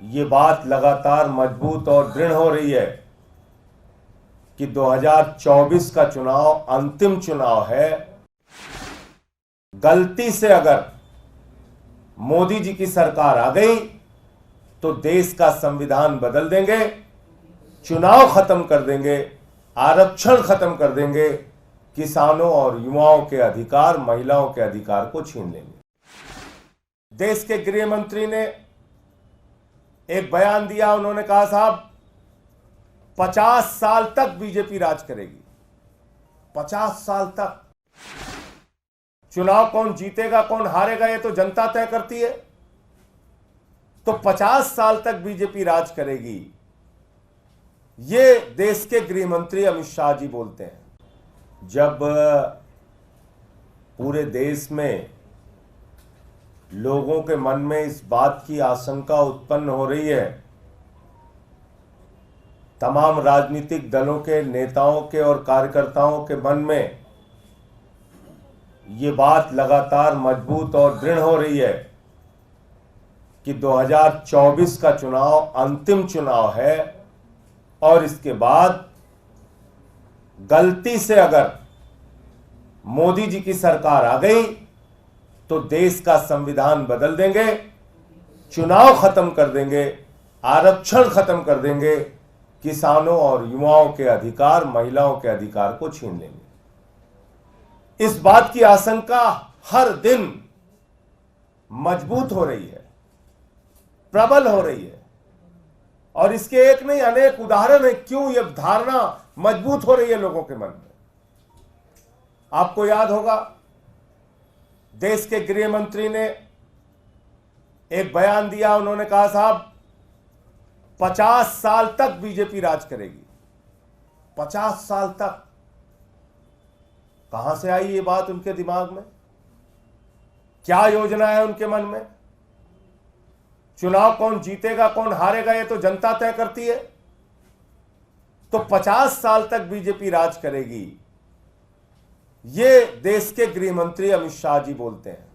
ये बात लगातार मजबूत और दृढ़ हो रही है कि 2024 का चुनाव अंतिम चुनाव है। गलती से अगर मोदी जी की सरकार आ गई तो देश का संविधान बदल देंगे, चुनाव खत्म कर देंगे, आरक्षण खत्म कर देंगे, किसानों और युवाओं के अधिकार, महिलाओं के अधिकार को छीन लेंगे। देश के गृह मंत्री ने एक बयान दिया, उन्होंने कहा साहब 50 साल तक बीजेपी राज करेगी। 50 साल तक। चुनाव कौन जीतेगा कौन हारेगा ये तो जनता तय करती है। तो 50 साल तक बीजेपी राज करेगी, ये देश के गृह मंत्री अमित शाह जी बोलते हैं। जब पूरे देश में लोगों के मन में इस बात की आशंका उत्पन्न हो रही है, तमाम राजनीतिक दलों के नेताओं के और कार्यकर्ताओं के मन में ये बात लगातार मजबूत और दृढ़ हो रही है कि 2024 का चुनाव अंतिम चुनाव है और इसके बाद गलती से अगर मोदी जी की सरकार आ गई तो देश का संविधान बदल देंगे, चुनाव खत्म कर देंगे, आरक्षण खत्म कर देंगे, किसानों और युवाओं के अधिकार, महिलाओं के अधिकार को छीन लेंगे। इस बात की आशंका हर दिन मजबूत हो रही है, प्रबल हो रही है और इसके एक नहीं अनेक उदाहरण है क्यों यह धारणा मजबूत हो रही है लोगों के मन में। आपको याद होगा देश के गृह मंत्री ने एक बयान दिया, उन्होंने कहा साहब 50 साल तक बीजेपी राज करेगी। 50 साल तक। कहां से आई ये बात उनके दिमाग में? क्या योजना है उनके मन में? चुनाव कौन जीतेगा कौन हारेगा ये तो जनता तय करती है। तो 50 साल तक बीजेपी राज करेगी, ये देश के गृह मंत्री अमित शाह जी बोलते हैं।